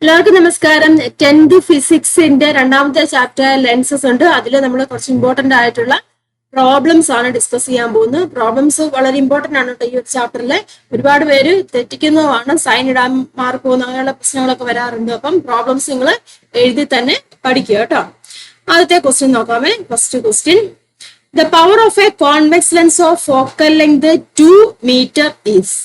എല്ലാവർക്കും നമസ്കാരം. 10th ഫിസിക്സിന്റെ രണ്ടാമത്തെ ചാപ്റ്റർ ലെൻസസ് ഉണ്ട്. അതിൽ നമ്മൾ കുറച്ച് ഇമ്പോർട്ടന്റ് ആയിട്ടുള്ള പ്രോബ്ലംസ് ആണ് ഡിസ്കസ് ചെയ്യാൻ പോകുന്നത്. പ്രോബ്ലംസ് വളരെ ഇമ്പോർട്ടന്റ് ആണ് കേട്ടോ. ഈ ഒരു ചാപ്റ്ററിൽ ഒരുപാട് പേര് തെറ്റിക്കുന്നതാണ്, സൈൻ ഇടാൻ മാർക്ക് പോകുന്ന അങ്ങനെയുള്ള പ്രശ്നങ്ങളൊക്കെ വരാറുണ്ട്. അപ്പം പ്രോബ്ലംസ് നിങ്ങൾ എഴുതി തന്നെ പഠിക്കുക കേട്ടോ. ആദ്യത്തെ ക്വസ്റ്റ്യൻ നോക്കാമേ. First question, the power of a convex lens of focal length 2 meter is.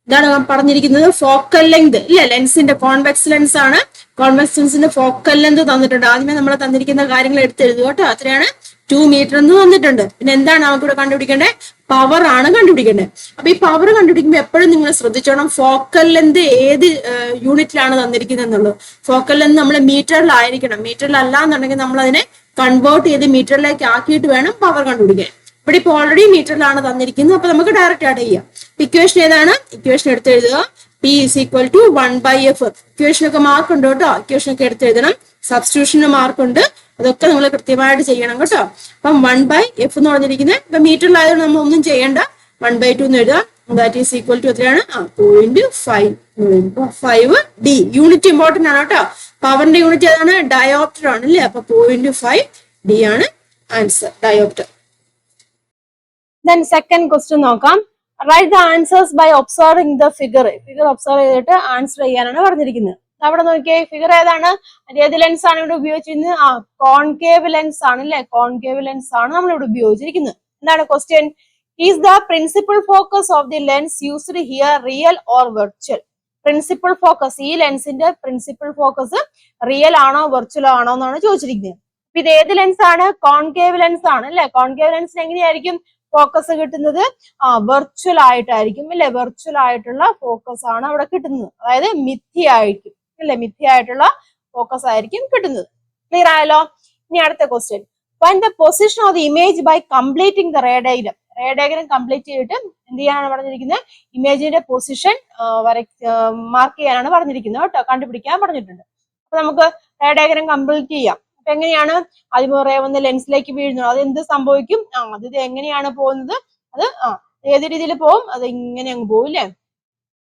ഇതാണ് പറഞ്ഞിരിക്കുന്നത്. ഫോക്കൽ ലെങ്ത് ഇല്ല, ലെൻസിന്റെ കോൺവെക്സ് ലെൻസ് ആണ്. കോൺവെക്സ് ലെൻസിന്റെ ഫോക്കൽ ലെങ്ത് തന്നിട്ടുണ്ട്. ആദ്യമേ നമ്മൾ തന്നിരിക്കുന്ന കാര്യങ്ങൾ എടുത്തെഴുതുക കേട്ടോ. അത്രയാണ് 2 meter എന്ന് തന്നിട്ടുണ്ട്. പിന്നെ എന്താണ് നമുക്കിവിടെ കണ്ടുപിടിക്കേണ്ടത്? പവർ ആണ് കണ്ടുപിടിക്കേണ്ടത്. അപ്പൊ ഈ പവർ കണ്ടുപിടിക്കുമ്പോൾ എപ്പോഴും നിങ്ങൾ ശ്രദ്ധിച്ചോണം, ഫോക്കൽ ലെങ്ത് ഏത് യൂണിറ്റിലാണ് തന്നിരിക്കുന്നത് എന്നുള്ളത്. ഫോക്കൽ ലെങ്ത് നമ്മൾ മീറ്ററിലായിരിക്കണം. മീറ്ററിലല്ല എന്നുണ്ടെങ്കിൽ നമ്മൾ അതിനെ കൺവേർട്ട് ചെയ്ത് മീറ്ററിലേക്ക് ആക്കിയിട്ട് വേണം പവർ കണ്ടുപിടിക്കാൻ. ഇവിടെ ഇപ്പോൾ ഓൾറെഡി മീറ്ററിലാണ് തന്നിരിക്കുന്നത്. അപ്പൊ നമുക്ക് ഡയറക്റ്റ് ആഡ് ചെയ്യാം. ഇക്വേഷൻ ഏതാണ്? ഇക്വേഷൻ എടുത്തെഴുതുക. P is equal to 1/f. ഇക്വേഷനൊക്കെ മാർക്ക് ഉണ്ട് കേട്ടോ. ഇക്വേഷനൊക്കെ എടുത്തെഴുതണം. സബ്സ്റ്റിറ്റ്യൂഷന് മാർക്ക് ഉണ്ട്. അതൊക്കെ നിങ്ങൾ കൃത്യമായിട്ട് ചെയ്യണം കേട്ടോ. അപ്പം 1/f എന്ന് പറഞ്ഞിരിക്കുന്നത് ഇപ്പൊ മീറ്ററിലായതുകൊണ്ട് നമ്മൾ ഒന്നും ചെയ്യണ്ട. 1/2 എന്ന് എഴുതാം. ദാറ്റ് ഈസ് ഈക്വൽ ടു എത്രയാണ്? 0.5D. യൂണിറ്റ് ഇമ്പോർട്ടന്റ് ആണ് കേട്ടോ. പവറിന്റെ യൂണിറ്റ് ഏതാണ്? ഡയോപ്റ്റർ ആണ് അല്ലേ? അപ്പൊ 0.5D ആണ് answer, dioptre. Then second question നോക്കാം. Write the answers by observing the figure. Figure observe ചെയ്തിട്ട് ആൻസർ ചെയ്യാനാണ് പറഞ്ഞിരിക്കുന്നത്. അവിടെ നോക്കിയേ, ഫിഗർ ഏതാണ്? ഏത് ലെൻസ് ആണ് ഇവിടെ ഉപയോഗിച്ചിരിക്കുന്നത്? കോൺകേവ് ലെൻസ് ആണ് അല്ലെ? കോൺകേവ് ലെൻസ് ആണ് നമ്മൾ ഇവിടെ ഉപയോഗിച്ചിരിക്കുന്നത്. എന്താണ് question? Is the principal focus of the lens used here real or virtual? Principal focus, ഈ ലെൻസിന്റെ പ്രിൻസിപ്പൽ ഫോക്കസ് റിയൽ ആണോ വെർച്വൽ ആണോ എന്നാണ് ചോദിച്ചിരിക്കുന്നത്. അപ്പൊ ഇത് ഏത് ലെൻസ് ആണ്? കോൺകേവ് ലെൻസ് ആണ് അല്ലെ? കോൺകേവ് ലെൻസിന് എങ്ങനെയായിരിക്കും ഫോക്കസ് കിട്ടുന്നത്? വെർച്വൽ ആയിട്ടായിരിക്കും അല്ലെ? വെർച്വൽ ആയിട്ടുള്ള ഫോക്കസ് ആണ് അവിടെ കിട്ടുന്നത്. അതായത് മിഥ്യയായിരിക്കും അല്ലെ? മിഥ്യയായിട്ടുള്ള ഫോക്കസ് ആയിരിക്കും കിട്ടുന്നത്. ക്ലിയർ ആയല്ലോ? ഇനി അടുത്ത question, find the position of the image by completing the ray diagram. Ray diagram complete ചെയ്തിട്ട് എന്ത് ചെയ്യാനാണ് പറഞ്ഞിരിക്കുന്നത്? ഇമേജിന്റെ പൊസിഷൻ മാർക്ക് ചെയ്യാനാണ് പറഞ്ഞിരിക്കുന്നത് കേട്ടോ. കണ്ടുപിടിക്കാൻ പറഞ്ഞിട്ടുണ്ട്. അപ്പൊ നമുക്ക് റേ ഡയഗ്രം കംപ്ലീറ്റ് ചെയ്യാം. അപ്പൊ എങ്ങനെയാണ്? റേ വന്ന് ലെൻസിലേക്ക് വീഴുന്നത്, അത് എന്ത് സംഭവിക്കും? അത് എങ്ങനെയാണ് പോകുന്നത്? അത് ഏത് രീതിയിൽ പോകും? അത് ഇങ്ങനെ അങ്ങ് പോകും അല്ലേ?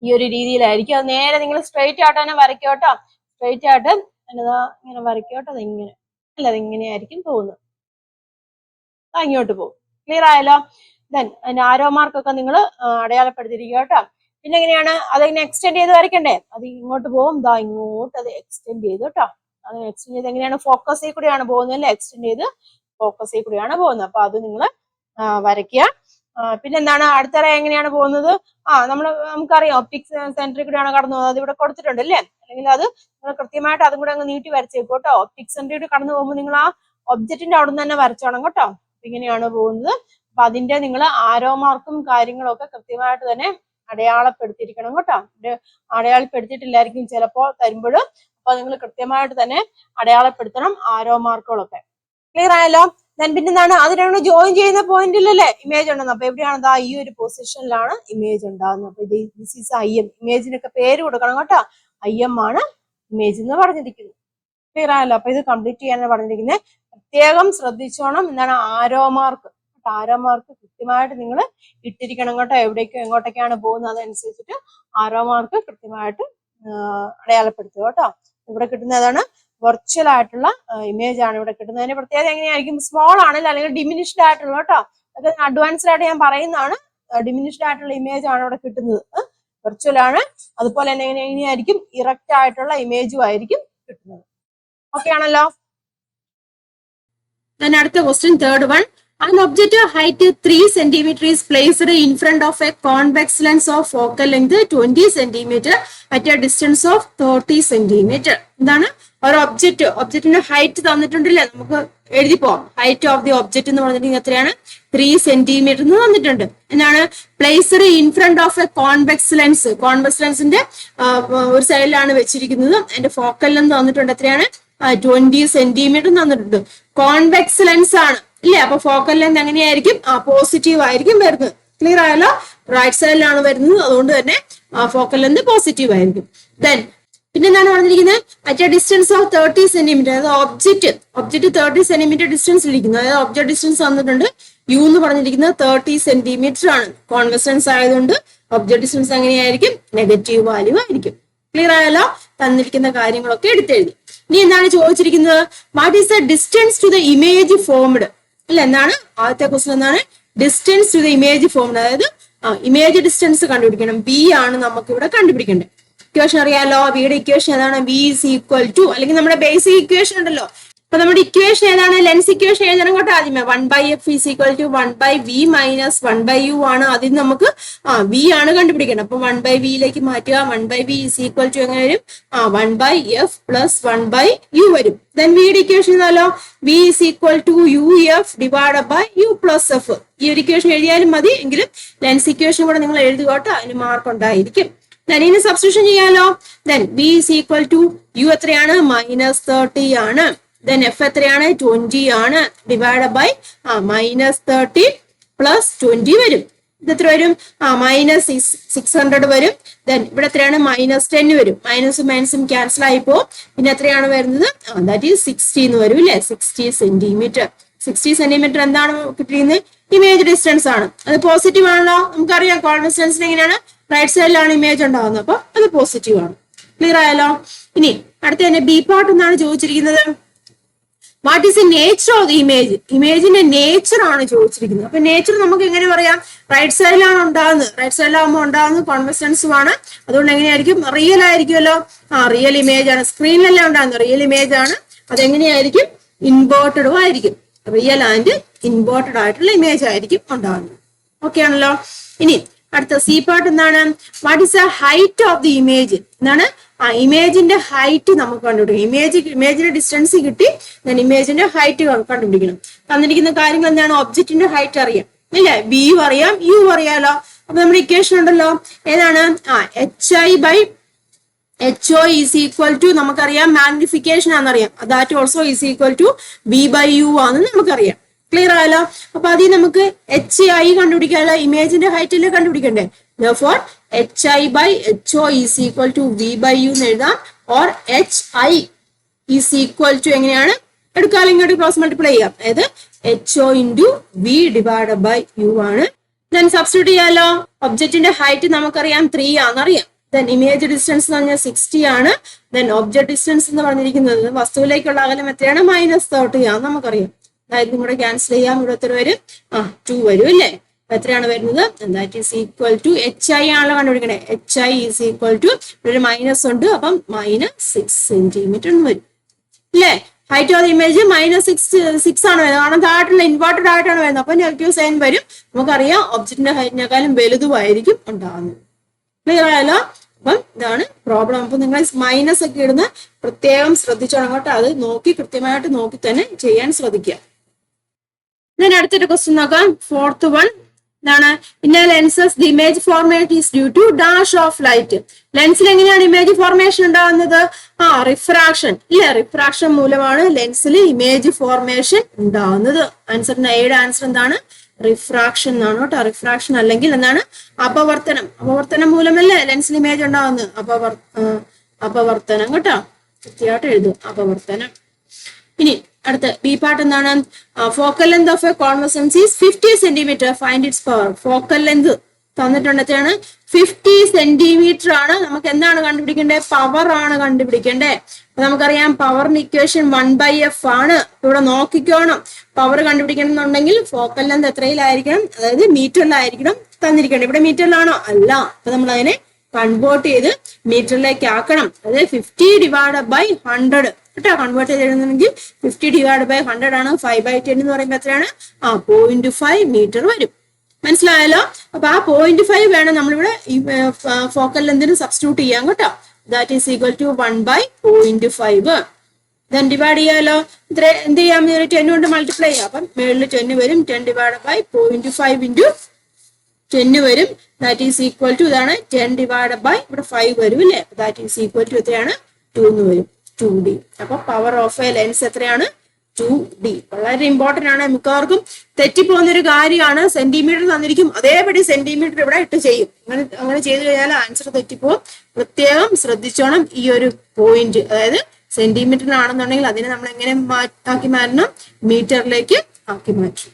ഈ ഒരു രീതിയിലായിരിക്കും. അത് നേരെ നിങ്ങൾ സ്ട്രെയിറ്റ് ആയിട്ട് തന്നെ വരയ്ക്കോട്ടോ. സ്ട്രെയിറ്റ് ആയിട്ട് എന്നതാ ഇങ്ങനെ വരയ്ക്കോട്ടോ. അത് ഇങ്ങനെ അല്ല, അത് ഇങ്ങനെയായിരിക്കും പോകുന്നത്. ഇങ്ങോട്ട് പോകും. ക്ലിയർ ആയല്ലോ? ദെൻ അതിന്റെ ആരോ മാർക്കൊക്കെ നിങ്ങൾ അടയാളപ്പെടുത്തിയിരിക്കുക കേട്ടോ. പിന്നെ എങ്ങനെയാണ് അതിങ്ങനെ എക്സ്റ്റെൻഡ് ചെയ്ത് വരയ്ക്കണ്ടേ? അത് ഇങ്ങോട്ട് പോകും, ദാ ഇങ്ങോട്ട് അത് എക്സ്റ്റെൻഡ് ചെയ്ത് കേട്ടോ. അത് എക്സ്റ്റെൻഡ് ചെയ്ത് എങ്ങനെയാണ്? ഫോക്കസിൽ കൂടെയാണ് പോകുന്നത് അല്ലേ? എക്സ്റ്റെൻഡ് ചെയ്ത് ഫോക്കസിൽ കൂടെയാണ് പോകുന്നത്. അപ്പൊ അത് നിങ്ങൾ വരയ്ക്കുക. പിന്നെന്താണ് അടുത്ത റേ എങ്ങനെയാണ് പോകുന്നത്? നമുക്കറിയാം ഒപ്റ്റിക്സ് സെന്ററിൽ കൂടെയാണ് കടന്നു പോകുന്നത്. അത് ഇവിടെ കൊടുത്തിട്ടുണ്ട് അല്ലേ? അല്ലെങ്കിൽ അത് നിങ്ങൾ കൃത്യമായിട്ട് അതും കൂടെ അങ്ങ് നീട്ടി വരച്ചേക്കും കേട്ടോ. ഒപ്റ്റിക്സ് സെന്ററിൽ കടന്നു പോകുമ്പോൾ നിങ്ങൾ ആ ഒബ്ജക്റ്റിന്റെ അവിടെ നിന്ന് തന്നെ വരച്ചോണം കേട്ടോ. ഇങ്ങനെയാണ് പോകുന്നത്. അപ്പൊ അതിന്റെ നിങ്ങൾ ആരോ മാർക്കും കാര്യങ്ങളും ഒക്കെ കൃത്യമായിട്ട് തന്നെ അടയാളപ്പെടുത്തിയിരിക്കണം കേട്ടോ. അടയാളപ്പെടുത്തിയിട്ടില്ലായിരിക്കും ചിലപ്പോൾ തരുമ്പോഴും. അപ്പൊ നിങ്ങൾ കൃത്യമായിട്ട് തന്നെ അടയാളപ്പെടുത്തണം ആരോ മാർക്കുകളൊക്കെ. ക്ലിയർ ആയല്ലോ? പിന്നെന്താണ്? അതിനാണ് ജോയിൻ ചെയ്യുന്ന പോയിന്റിലല്ലേ ഇമേജ് ഉണ്ടെന്ന്. അപ്പൊ എവിടെയാണ്? ഈ ഒരു പൊസിഷനിലാണ് ഇമേജ് ഉണ്ടാകുന്നത്. അപ്പൊ ദിസ് ഈസ് IM. ഇമേജിനൊക്കെ പേര് കൊടുക്കണം കേട്ടോ. IM ആണ് ഇമേജ് എന്ന് പറഞ്ഞിരിക്കുന്നത്. ക്ലിയർ ആയല്ലോ? അപ്പൊ ഇത് കംപ്ലീറ്റ് ചെയ്യാനാണ് പറഞ്ഞിരിക്കുന്നത്. പ്രത്യേകം ശ്രദ്ധിച്ചോണം. എന്താണ്? Arrow mark. ആരോ മാർക്ക് കൃത്യമായിട്ട് നിങ്ങൾ ഇട്ടിരിക്കണം കേട്ടോ. എവിടേക്കോ എങ്ങോട്ടൊക്കെയാണ് പോകുന്നത് അതനുസരിച്ചിട്ട് ആരോ മാർക്ക് കൃത്യമായിട്ട് അടയാളപ്പെടുത്തുക കേട്ടോ. ഇവിടെ കിട്ടുന്ന ഏതാണ്? വെർച്വൽ ആയിട്ടുള്ള ഇമേജ് ആണ് ഇവിടെ കിട്ടുന്നത്. അതിന്റെ പ്രത്യേകത എങ്ങനെയായിരിക്കും? സ്മോൾ ആണല്ലോ, അല്ലെങ്കിൽ ഡിമിനിഷ്ഡ് ആയിട്ടുള്ള കേട്ടോ. അതൊക്കെ അഡ്വാൻസ്ഡ് ആയിട്ട് ഞാൻ പറയുന്നതാണ്. ഡിമിനിഷ്ഡ് ആയിട്ടുള്ള ഇമേജ് ആണ് ഇവിടെ കിട്ടുന്നത്. വെർച്വൽ ആണ്. അതുപോലെ തന്നെ എങ്ങനെയായിരിക്കും? ഇറക്റ്റ് ആയിട്ടുള്ള ഇമേജും ആയിരിക്കും കിട്ടുന്നത്. ഓക്കെ ആണല്ലോ? അടുത്ത question, third one. An object height 3 cm is placed in front of a convex lens of focal length 20 cm at a distance of 30 cm. എന്താണ്? ഒരു ഒബ്ജക്റ്റിന്റെ ഹൈറ്റ് തന്നിട്ടുണ്ടല്ലേ? നമുക്ക് എഴുതിപ്പോ. ഹൈറ്റ് ഓഫ് ദി ഒബ്ജക്റ്റ് എന്ന് പറഞ്ഞിട്ടുണ്ടെങ്കിൽ എത്രയാണ്? 3 cm എന്ന് തന്നിട്ടുണ്ട്. എന്താണ്? Placed in front of a convex lens. Convex ലെൻസിന്റെ ഒരു സൈഡിലാണ് വെച്ചിരിക്കുന്നത്. അതിന്റെ ഫോക്കൽ ലെന്ത് തന്നിട്ടുണ്ട്. എത്രയാണ്? 20 cm തന്നിട്ടുണ്ട്. കോൺവെക്സ് ലെൻസ് ആണ് ഇല്ലേ? അപ്പൊ ഫോക്കൽ ലെന്ത് എങ്ങനെയായിരിക്കും? പോസിറ്റീവ് ആയിരിക്കും വരുന്നത്. ക്ലിയർ ആയല്ലോ? റൈറ്റ് സൈഡിലാണ് വരുന്നത്. അതുകൊണ്ട് തന്നെ ഫോക്കൽ ലെന്ത് പോസിറ്റീവ് ആയിരിക്കും. ദെൻ പിന്നെ എന്താണ് പറഞ്ഞിരിക്കുന്നത്? At A distance of 30 cm. അതായത് ഒബ്ജക്റ്റ് 30 cm ഡിസ്റ്റൻസ് ഇരിക്കുന്നത്. അതായത് ഒബ്ജക്ട് ഡിസ്റ്റൻസ് തന്നിട്ടുണ്ട്. U എന്ന് പറഞ്ഞിരിക്കുന്നത് 30 cm ആണ്. കോൺവെക്സ് ലെൻസ് ആയതുകൊണ്ട് ഒബ്ജക്ട് ഡിസ്റ്റൻസ് എങ്ങനെയായിരിക്കും? നെഗറ്റീവ് വാല്യൂ ആയിരിക്കും. ക്ലിയർ ആയല്ലോ? തന്നിരിക്കുന്ന കാര്യങ്ങളൊക്കെ എടുത്തെഴുതി. ഇനി എന്താണ് ചോദിച്ചിരിക്കുന്നത്? What is the distance to the image formed? അല്ല, എന്താണ് ആദ്യത്തെ ക്വസ്റ്റൻ? എന്താണ് distance to the image formed? അതായത് ഇമേജ് ഡിസ്റ്റൻസ് കണ്ടുപിടിക്കണം. ബി ആണ് നമുക്ക് ഇവിടെ കണ്ടുപിടിക്കേണ്ടത്. ഇക്വേഷൻ അറിയാലോ, ബിയുടെ ഇക്വേഷൻ ഏതാണ്? ബി ഈസ് ഈക്വൽ ടു, അല്ലെങ്കിൽ നമ്മുടെ ബേസിക് ഇക്വേഷൻ ഉണ്ടല്ലോ. അപ്പൊ നമ്മുടെ ഇക്വേഷൻ ഏതാണ്? ലെൻസ് ഇക്വേഷൻ എഴുതണം കേട്ടോ. ആദ്യമേ 1/f is equal to 1/v minus 1/u ആണ്. അതിന് നമുക്ക് v ആണ് കണ്ടുപിടിക്കണം. അപ്പൊ 1/v യിലേക്ക് മാറ്റുക. 1/v ഈസ് ഈക്വൽ ടു എങ്ങനെ വരും? 1/f പ്ലസ് 1/u വരും. ദെൻ വിയുടെ ഇക്വേഷൻ ഏതാലോ? v is equal to uf divide by u plus F. ഈ ഒരു ഇക്വേഷൻ എഴുതിയാലും മതി, എങ്കിലും ലെൻസ് ഇക്വേഷൻ കൂടെ നിങ്ങൾ എഴുതുക കേട്ടോ, അതിന് മാർക്ക് ഉണ്ടായിരിക്കും. ഇതിന് സബ്സ്റ്റിറ്റ്യൂഷൻ ചെയ്യാലോ. Then v is equal to u എത്രയാണ്? -30 ആണ്. ദെൻ എഫ് എത്രയാണ്? 20 ആണ്. ഡിവൈഡ് ബൈ -30 പ്ലസ് 20 വരും. ഇത് എത്ര വരും? -600 വരും. ദെൻ ഇവിടെ എത്രയാണ്? -10 വരും. മൈനസും മൈനസും ക്യാൻസൽ ആയിപ്പോ പിന്നെ എത്രയാണ് വരുന്നത്? ദാറ്റ് ഈസ് 60 എന്ന് വരും അല്ലെ? 60 സെന്റിമീറ്റർ. 60 സെന്റിമീറ്റർ എന്താണ് കിട്ടിയിരുന്നത്? ഇമേജ് ഡിസ്റ്റൻസ് ആണ്. അത് പോസിറ്റീവ് ആണല്ലോ. നമുക്കറിയാം കോൺസ്റ്റൻസിന് എങ്ങനെയാണ്? റൈറ്റ് സൈഡിലാണ് ഇമേജ് ഉണ്ടാകുന്നത്. അപ്പൊ അത് പോസിറ്റീവ് ആണ്. ക്ലിയർ ആയല്ലോ? ഇനി അടുത്ത തന്നെ ബി പാർട്ട് എന്നാണ് ചോദിച്ചിരിക്കുന്നത്. What is the nature of the image? ഇമേജിന്റെ നേച്ചർ ആണ് ചോദിച്ചിരിക്കുന്നത്. അപ്പൊ നേച്ചർ നമുക്ക് എങ്ങനെ പറയാം? റൈറ്റ് സൈഡിലാണ് ഉണ്ടാകുന്നത്. റൈറ്റ് സൈഡിലാകുമ്പോൾ ഉണ്ടാകുന്നത് കോൺവെസ്റ്റൻസും ആണ്. അതുകൊണ്ട് എങ്ങനെയായിരിക്കും? റിയൽ ആയിരിക്കുമല്ലോ. റിയൽ ഇമേജ് ആണ്. സ്ക്രീനിലല്ല ഉണ്ടാകുന്നത്, റിയൽ ഇമേജ് ആണ്. അതെങ്ങനെയായിരിക്കും? ഇൻവേർട്ടഡും ആയിരിക്കും. റിയൽ ആൻഡ് ഇൻവേർട്ടഡ് ആയിട്ടുള്ള ഇമേജ് ആയിരിക്കും ഉണ്ടാകുന്നത്. ഓക്കെ ആണല്ലോ? ഇനി അടുത്ത സി പാർട്ട് എന്താണ്? What is the height of the image? എന്താണ്? ഇമേജിന്റെ ഹൈറ്റ് നമുക്ക് കണ്ടുപിടിക്കണം. ഇമേജിന്റെ ഡിസ്റ്റൻസ് കിട്ടി, ഞാൻ ഇമേജിന്റെ ഹൈറ്റ് കണ്ടുപിടിക്കണം. തന്നിരിക്കുന്ന കാര്യങ്ങൾ എന്താണ്? ഒബ്ജക്റ്റിന്റെ ഹൈറ്റ് അറിയാം ഇല്ലേ? ബി അറിയാം, യു അറിയാലോ. അപ്പൊ നമ്മുടെ ഇക്വേഷൻ ഉണ്ടല്ലോ, ഏതാണ്? HO ഈസ് ഈക്വൽ ടു നമുക്കറിയാം മാഗ്നിഫിക്കേഷൻ ആണെന്നറിയാം. That also is equal to v/u ആണെന്ന് നമുക്കറിയാം. ക്ലിയർ ആയല്ലോ? അപ്പൊ അതിൽ നമുക്ക് HI കണ്ടുപിടിക്കാമല്ലോ. ഇമേജിന്റെ ഹൈറ്റിൽ കണ്ടുപിടിക്കണ്ടേ? therefore HI/HO is equal to v/u എന്ന് എഴുതാം. Or HI is equal to എങ്ങനെയാണ് എടുക്കാലും ഇങ്ങോട്ട് ക്രോസ് മൾട്ടിപ്ലൈ ചെയ്യാം. അതായത് HO into v divide by u ആണ്. ദെൻ സബ്സ്റ്റിറ്റ്യൂട്ട് ചെയ്യാലോ. ഒബ്ജക്റ്റിന്റെ ഹൈറ്റ് നമുക്കറിയാം 3 ആണെന്നറിയാം. ദെൻ ഇമേജ് ഡിസ്റ്റൻസ് എന്ന് പറഞ്ഞാൽ 60 ആണ്. ദെൻ ഒബ്ജക്ട് ഡിസ്റ്റൻസ് എന്ന് പറഞ്ഞിരിക്കുന്നത് വസ്തുവിലേക്കുള്ള അകലം എത്രയാണ്? -30 ആണെന്ന് നമുക്കറിയാം. അതായത് ഇവിടെ ക്യാൻസൽ ചെയ്യാം. ഇവിടെ എത്ര വരും? 2 വരും അല്ലേ? എത്രയാണ് വരുന്നത്? That is equal to HI ആണല്ലോ കണ്ടുപിടിക്കണേ. HI ഈസ് ഈക്വൽ ടു ഇവിടെ മൈനസ് ഉണ്ട്, അപ്പം -6 സെന്റിമീറ്റർ എന്ന് വരും അല്ലേ? ഹൈറ്റ് ഓഫ് ദ ഇമേജ് -6 ആണ് വരുന്നത്. കാരണം താഴെയുള്ള ഇൻവേർട്ടഡ് ആയിട്ടാണ് വരുന്നത്. അപ്പൊ നെഗറ്റീവ് സൈൻ വരും. നമുക്കറിയാം ഒബ്ജക്റ്റിന്റെ ഹൈറ്റിനേക്കാളും വലുതുമായിരിക്കും ഉണ്ടാകുന്നത്. ക്ലിയർ ആയല്ലോ? അപ്പം ഇതാണ് പ്രോബ്ലം. അപ്പൊ നിങ്ങൾ മൈനസ് ഒക്കെ ഇടുന്ന പ്രത്യേകം ശ്രദ്ധിച്ചോണം കേട്ടോ. അത് നോക്കി കൃത്യമായിട്ട് നോക്കി തന്നെ ചെയ്യാൻ ശ്രദ്ധിക്കുക. ഇതിന് അടുത്തൊരു ക്വസ്റ്റ്യൻ നോക്കാം. 4th വൺ എന്താണ്? In lenses the image formation is due to dash of light. ലെൻസിൽ എങ്ങനെയാണ് ഇമേജ് ഫോർമേഷൻ ഉണ്ടാകുന്നത്? റിഫ്രാക്ഷൻ ഇല്ലേ? റിഫ്രാക്ഷൻ മൂലമാണ് ലെൻസിൽ ഇമേജ് ഫോർമേഷൻ ഉണ്ടാകുന്നത്. ആൻസറിന്റെ എയുടെ ആൻസർ എന്താണ്? റിഫ്രാക്ഷൻ എന്നാണ് കേട്ടോ. റിഫ്രാക്ഷൻ അല്ലെങ്കിൽ എന്താണ്? അപവർത്തനം. അപവർത്തനം മൂലമല്ലേ ലെൻസിൽ ഇമേജ് ഉണ്ടാകുന്നത്? അപവർത്തനം കേട്ടോ. കൃത്യമായിട്ട് എഴുതും, അപവർത്തനം. ഇനി അടുത്ത ബി പാർട്ട് എന്താണ്? Focal length of a convex lens is 50 centimetre. Find it's power. Focal length തന്നിട്ടുണ്ട്, എത്രയാണ്? 50 സെന്റിമീറ്റർ ആണ്. നമുക്ക് എന്താണ് കണ്ടുപിടിക്കേണ്ടത്? പവർ ആണ് കണ്ടുപിടിക്കേണ്ടത്. അപ്പൊ നമുക്കറിയാം പവറിന്റെ ഇക്വേഷൻ 1/f ആണ്. ഇവിടെ നോക്കിക്കോണം. പവർ കണ്ടുപിടിക്കണമെന്നുണ്ടെങ്കിൽ ഫോക്കൽ ലെങ്ത് എത്രയിലായിരിക്കണം? അതായത് മീറ്ററിലായിരിക്കണം തന്നിരിക്കണം. ഇവിടെ മീറ്ററിലാണോ? അല്ല. അപ്പൊ നമ്മൾ അതിനെ കൺവേർട്ട് ചെയ്ത് മീറ്ററിലേക്ക് ആക്കണം. അതായത് 50 ഡിവൈഡ് ബൈ 100 കേട്ടോ. കൺവേർട്ട് ചെയ്ത് എഴുതുന്നെങ്കിൽ 50 ഡിവൈഡ് ബൈ 100 ആണ്. 5/10 എന്ന് പറയുമ്പോൾ എത്രയാണ്? 0.5 മീറ്റർ വരും. മനസ്സിലായല്ലോ? അപ്പൊ 0.5 വേണം നമ്മളിവിടെ ഫോക്കൽ ലെന്തിന് സബ്സ്റ്റിറ്റ്യൂട്ട് ചെയ്യാം കേട്ടോ. That is equal to 1/0.5. Then divide ചെയ്യാലോ. ഇത്ര എന്ത് ചെയ്യാം? 10 കൊണ്ട് മൾട്ടിപ്ലൈ ചെയ്യാം. അപ്പം മേളിൽ 10 വരും. 10 ഡിവൈഡ് ബൈ 0.5 ഇൻറ്റു 10 വരും. ദാറ്റ് ഈസ് ഈക്വൽ ടു ഇതാണ് 10 ഡിവൈഡ് ബൈ ഇവിടെ 5 വരും അല്ലേ? ദാറ്റ് ഈസ് ഈക്വൽ ടു എത്രയാണ്? 2 എന്ന് വരും. 2D. അപ്പൊ പവർ ഓഫ് എ ലെൻസ് എത്രയാണ്? 2D. വളരെ ഇമ്പോർട്ടന്റ് ആണ്. മിക്കവർക്കും തെറ്റിപ്പോകുന്ന ഒരു കാര്യമാണ്. സെന്റിമീറ്റർ തന്നിരിക്കും, അതേപടി സെന്റിമീറ്റർ ഇവിടെ ഇട്ട് ചെയ്യും. അങ്ങനെ ചെയ്തു കഴിഞ്ഞാൽ ആൻസർ തെറ്റിപ്പോകും. പ്രത്യേകം ശ്രദ്ധിച്ചോണം ഈ ഒരു പോയിന്റ്. അതായത് സെന്റിമീറ്ററിനാണെന്നുണ്ടെങ്കിൽ അതിനെ നമ്മൾ എങ്ങനെ ആക്കി മാറ്റണം? മീറ്ററിലേക്ക് ആക്കി മാറ്റും.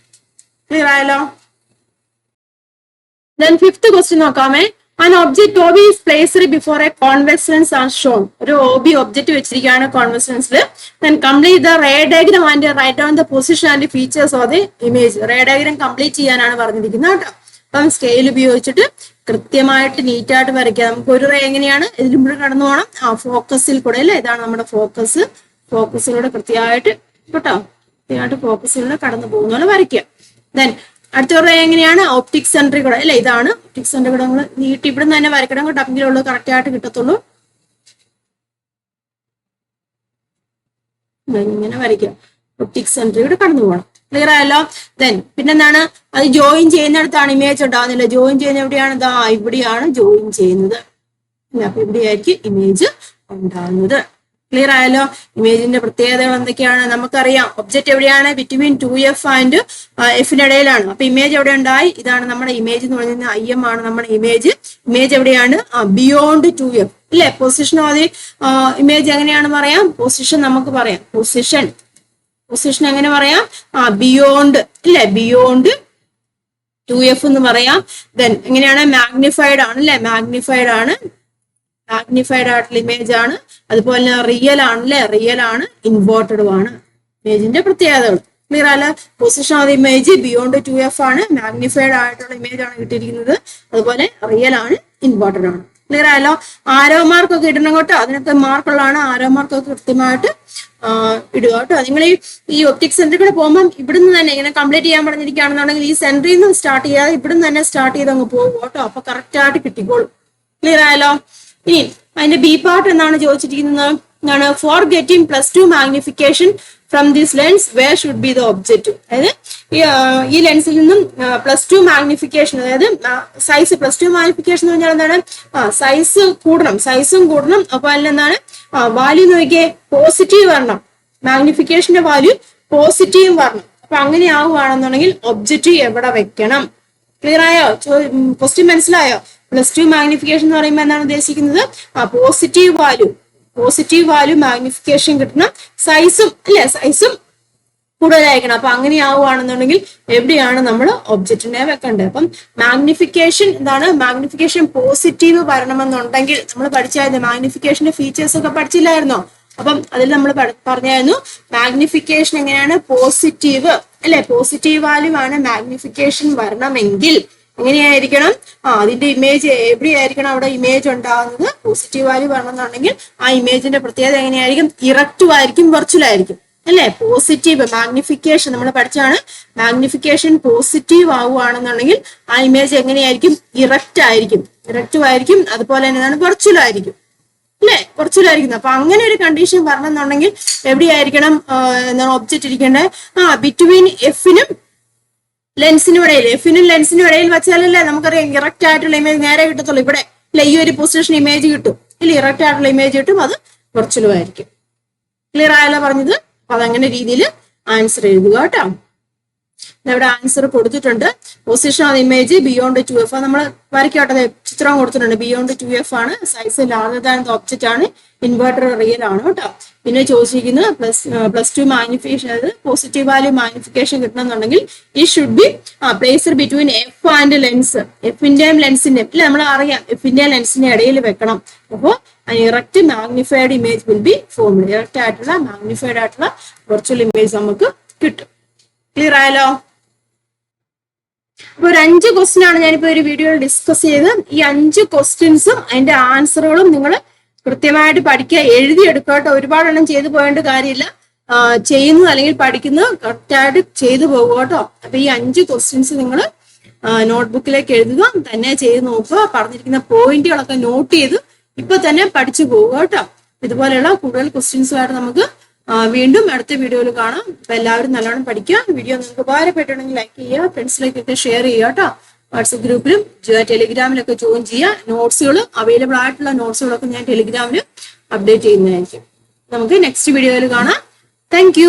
ക്ലിയർ ആയല്ലോ? Then 5th question നോക്കാമേ. An object OB is placed before a convex lens as shown. ഒരു OB ഒബ്ജക്റ്റ് വെച്ചിരിക്കുകയാണ് convex ലെൻസിൽ. Then complete the ray diagram and write down the position and features of the image. Ray diagram complete ചെയ്യാനാണ് പറഞ്ഞിരിക്കുന്നത് കേട്ടോ. അപ്പം scale ഉപയോഗിച്ചിട്ട് കൃത്യമായിട്ട് നീറ്റായിട്ട് വരയ്ക്കുക. നമുക്ക് ഒരു റേ എങ്ങനെയാണ് ഇതിലൂടെ കടന്നു പോകണം, ഫോക്കസിൽ കൂടെ അല്ലേ, ഇതാണ് നമ്മുടെ ഫോക്കസ്. ഫോക്കസിലൂടെ കൃത്യമായിട്ട് കേട്ടോ, കൃത്യമായിട്ട് ഫോക്കസിലൂടെ കടന്നു പോകുന്ന പോലെ വരയ്ക്കുക. ദെൻ അടുത്ത റേ എങ്ങനെയാണ്, ഓപ്റ്റിക് സെന്ററിൽ കൂടെ അല്ലെ, ഇതാണ് ഓപ്റ്റിക് സെന്ററിൽ കൂടെ നമ്മൾ നീട്ടി ഇവിടെ നിന്ന് തന്നെ വരയ്ക്കണം കേട്ടോ, അപ്പോഴേ കറക്റ്റ് ആയിട്ട് കിട്ടത്തുള്ളൂ. ഇങ്ങനെ വരയ്ക്കുക, ഒപ്റ്റിക് സെന്ററിൽ കൂടെ കടന്നു പോകണം. ക്ലിയർ ആയല്ലോ. ദെൻ പിന്നെന്താണ്, അത് ജോയിൻ ചെയ്യുന്നിടത്താണ് ഇമേജ് ഉണ്ടാകുന്നില്ല. ജോയിൻ ചെയ്യുന്ന എവിടെയാണ്, ഇതാ ഇവിടെയാണ് ജോയിൻ ചെയ്യുന്നത്. അപ്പൊ ഇവിടെയായിരിക്കും ഇമേജ് ഉണ്ടാകുന്നത്. ക്ലിയർ ആയല്ലോ. ഇമേജിന്റെ പ്രത്യേകതകൾ എന്തൊക്കെയാണ് നമുക്കറിയാം. ഒബ്ജക്റ്റ് എവിടെയാണ്, ബിറ്റ്വീൻ 2F ആൻഡ് Fന്റെ ഇടയിലാണ്. അപ്പൊ ഇമേജ് എവിടെ ഉണ്ടായി, ഇതാണ് നമ്മുടെ ഇമേജ് എന്ന് പറയുന്നത്. IM ആണ് നമ്മുടെ ഇമേജ്. ഇമേജ് എവിടെയാണ്, ബിയോണ്ട് 2F അല്ലെ. പൊസിഷൻ ഓഫ് ദി ഇമേജ് എങ്ങനെയാണ് പറയാം, പൊസിഷൻ നമുക്ക് പറയാം. പൊസിഷൻ എങ്ങനെ പറയാം, ബിയോണ്ട് അല്ലെ, ബിയോണ്ട് 2F എന്ന് പറയാം. ദെൻ എങ്ങനെയാണ്, മാഗ്നിഫൈഡ് ആണ് അല്ലെ, മാഗ്നിഫൈഡ് ആയിട്ടുള്ള ഇമേജ് ആണ്. അതുപോലെ തന്നെ റിയൽ ആണ് അല്ലെ, റിയൽ ആണ്, ഇൻവേർട്ടഡും ആണ്. ഇമേജിന്റെ പ്രത്യേകതകൾ ക്ലിയർ അല്ല. Position of the image beyond 2F ആണ്, മാഗ്നിഫൈഡ് ആയിട്ടുള്ള ഇമേജ് ആണ് കിട്ടിയിരിക്കുന്നത്. അതുപോലെ റിയൽ ആണ്, ഇൻവേർട്ടഡ് ആണ്. ക്ലിയർ ആയല്ലോ. ആരോ മാർക്കൊക്കെ ഇടണം കേട്ടോ, അതിനൊക്കെ മാർക്കുള്ളതാണ്. ആരോ മാർക്കൊക്കെ കൃത്യമായിട്ട് ഇടുക കേട്ടോ. നിങ്ങൾ ഈ ഒപ്റ്റിക് സെന്ററിൽ കൂടെ പോകുമ്പോൾ ഇവിടുന്ന് തന്നെ ഇങ്ങനെ കംപ്ലീറ്റ് ചെയ്യാൻ പറഞ്ഞിരിക്കുകയാണെന്നുണ്ടെങ്കിൽ ഈ സെന്ററിൽ നിന്ന് സ്റ്റാർട്ട് ചെയ്യാതെ ഇവിടുന്ന് തന്നെ സ്റ്റാർട്ട് ചെയ്ത് അങ്ങ് പോകും കേട്ടോ. അപ്പൊ കറക്റ്റ് ആയിട്ട് കിട്ടിക്കോളും. ക്ലിയർ ആയല്ലോ. ഇനി അതിന്റെ ബി പാർട്ട് എന്നാണ് ചോദിച്ചിരിക്കുന്നത്, എന്താണ്, for getting +2 magnification from this lens where should be the object. അതായത് ഈ ലെൻസിൽ നിന്നും +2 മാഗ്നിഫിക്കേഷൻ, അതായത് സൈസ് +2 മാഗ്നിഫിക്കേഷൻ എന്ന് പറഞ്ഞാൽ എന്താണ്, സൈസും കൂടണം. അപ്പൊ അതിൽ എന്താണ്, വാല്യൂ നോക്കിയേ, പോസിറ്റീവ് വരണം. മാഗ്നിഫിക്കേഷന്റെ വാല്യൂ പോസിറ്റീവ് വരണം. അപ്പൊ അങ്ങനെ ആവുകയാണെന്നുണ്ടെങ്കിൽ ഒബ്ജക്റ്റ് എവിടെ വെക്കണം. ക്ലിയർ ആയോ, ക്വസ്റ്റ്യൻ മനസ്സിലായോ? +2 മാഗ്നിഫിക്കേഷൻ എന്ന് പറയുമ്പോൾ എന്താണ് ഉദ്ദേശിക്കുന്നത്, പോസിറ്റീവ് വാല്യൂ മാഗ്നിഫിക്കേഷൻ കിട്ടണം. സൈസും അല്ലെ, സൈസും കൂടുതലായിരിക്കണം. അപ്പൊ അങ്ങനെ ആവുകയാണെന്നുണ്ടെങ്കിൽ എവിടെയാണ് നമ്മൾ ഒബ്ജക്റ്റിനെ വെക്കേണ്ടത്. അപ്പം മാഗ്നിഫിക്കേഷൻ എന്താണ്, മാഗ്നിഫിക്കേഷൻ പോസിറ്റീവ് വരണമെന്നുണ്ടെങ്കിൽ നമ്മൾ പഠിച്ചായിരുന്നു, മാഗ്നിഫിക്കേഷന്റെ ഫീച്ചേഴ്സ് ഒക്കെ പഠിച്ചില്ലായിരുന്നോ. അപ്പം അതിൽ നമ്മൾ പറഞ്ഞായിരുന്നു മാഗ്നിഫിക്കേഷൻ എങ്ങനെയാണ്, പോസിറ്റീവ് അല്ലെ, പോസിറ്റീവ് വാല്യൂ ആണ് മാഗ്നിഫിക്കേഷൻ വരണമെങ്കിൽ എങ്ങനെയായിരിക്കണം, അതിന്റെ ഇമേജ് എവിടെയായിരിക്കണം, അവിടെ ഇമേജ് ഉണ്ടാകുന്നത് പോസിറ്റീവ് വാല്യൂ വരണമെന്നുണ്ടെങ്കിൽ ആ ഇമേജിന്റെ പ്രത്യേകത എങ്ങനെയായിരിക്കും, ഇറക്റ്റീവ് ആയിരിക്കും, വെർച്വൽ ആയിരിക്കും അല്ലെ. പോസിറ്റീവ് മാഗ്നിഫിക്കേഷൻ നമ്മൾ പഠിച്ചാണ്, മാഗ്നിഫിക്കേഷൻ പോസിറ്റീവ് ആവുകയാണെന്നുണ്ടെങ്കിൽ ആ ഇമേജ് എങ്ങനെയായിരിക്കും, ഇറക്റ്റീവ് ആയിരിക്കും. അതുപോലെ തന്നെ വെർച്വൽ ആയിരിക്കും അല്ലെ, വെർച്വൽ ആയിരിക്കുന്നത്. അപ്പൊ അങ്ങനെ ഒരു കണ്ടീഷൻ വരണമെന്നുണ്ടെങ്കിൽ എവിടെയായിരിക്കണം എന്താണ് ഒബ്ജക്റ്റ് ഇരിക്കേണ്ടത്, ബിറ്റ്വീൻ എഫിനും ലെൻസിനും ഇടയിൽ വെച്ചാലല്ലേ നമുക്കറിയാം ഇറക്റ്റ് ആയിട്ടുള്ള ഇമേജ് നേരെ കിട്ടത്തുള്ളൂ. ഇവിടെ അല്ലെ ഈ ഒരു പൊസിഷൻ ഇമേജ് കിട്ടും ഇല്ല, ഇറക്റ്റ് ആയിട്ടുള്ള ഇമേജ് കിട്ടും, അത് വെർച്വലും ആയിരിക്കും. ക്ലിയർ ആയല്ലോ പറഞ്ഞത്. അപ്പൊ അതങ്ങനെ രീതിയിൽ ആൻസർ എഴുതുക കേട്ടോ. ഇവിടെ ആൻസർ കൊടുത്തിട്ടുണ്ട്. Position of image beyond 2F നമ്മൾ വരയ്ക്കോട്ടെ, ചിത്രം കൊടുത്തിട്ടുണ്ട്. ബിയോണ്ട് 2F ആണ്, size larger than the object ആണ്, ഇൻവേർട്ടർ റിയൽ ആണ് കേട്ടോ. പിന്നെ ചോദിച്ചിരിക്കുന്നത് +2 മാഗ്നിഫിക്കേഷൻ, അതായത് പോസിറ്റീവ് വാല്യൂ മാഗ്നിഫിക്കേഷൻ കിട്ടണമെന്നുണ്ടെങ്കിൽ ഈ should be placed between F and lens. എഫിന്റെയും ലെൻസിന്റെയും ഇല്ല, നമ്മൾ അറിയാം എഫിന്റെയും ലെൻസിന്റെ ഇടയിൽ വെക്കണം. അപ്പോൾ erect magnified image will be formed. Erect ആയിട്ടുള്ള മാഗ്നിഫൈഡ് ആയിട്ടുള്ള വെർച്വൽ ഇമേജ് നമുക്ക് കിട്ടും. ക്ലിയർ ആയല്ലോ. അപ്പൊ ഒരു 5 ക്വസ്റ്റ്യൻ ആണ് ഞാനിപ്പോ ഒരു വീഡിയോയിൽ ഡിസ്കസ് ചെയ്ത്. ഈ 5 ക്വസ്റ്റ്യൻസും അതിന്റെ ആൻസറുകളും നിങ്ങൾ കൃത്യമായിട്ട് പഠിക്കുക, എഴുതിയെടുക്കട്ടെ. ഒരുപാടെണ്ണം ചെയ്തു പോകേണ്ട കാര്യമില്ല. ചെയ്യുന്നത് അല്ലെങ്കിൽ പഠിക്കുന്നത് കറക്റ്റായിട്ട് ചെയ്തു പോകുക കേട്ടോ. അപ്പൊ ഈ 5 ക്വസ്റ്റ്യൻസ് നിങ്ങൾ നോട്ട്ബുക്കിലേക്ക് എഴുതുക, തന്നെ ചെയ്ത് നോക്കുക. പറഞ്ഞിരിക്കുന്ന പോയിന്റുകളൊക്കെ നോട്ട് ചെയ്ത് ഇപ്പൊ തന്നെ പഠിച്ചു പോവുക കേട്ടോ. ഇതുപോലെയുള്ള കൂടുതൽ ക്വസ്റ്റ്യൻസുമായിട്ട് നമുക്ക് വീണ്ടും അടുത്ത വീഡിയോയിൽ കാണാം. അപ്പൊ എല്ലാവരും നല്ലോണം പഠിക്കുക. വീഡിയോ നിങ്ങൾക്ക് ഉപകാരപ്പെട്ടുണ്ടെങ്കിൽ ലൈക്ക് ചെയ്യുക, ഫ്രണ്ട്സിലേക്കൊക്കെ ഷെയർ ചെയ്യുക കേട്ടോ. വാട്സപ്പ് ഗ്രൂപ്പിലും ടെലിഗ്രാമിലൊക്കെ ജോയിൻ ചെയ്യുക. നോട്ട്സുകൾ അവൈലബിൾ ആയിട്ടുള്ള നോട്ട്സുകളൊക്കെ ഞാൻ ടെലിഗ്രാമിൽ അപ്ഡേറ്റ് ചെയ്യുന്നതായിരിക്കും. നമുക്ക് നെക്സ്റ്റ് വീഡിയോയിൽ കാണാം. താങ്ക്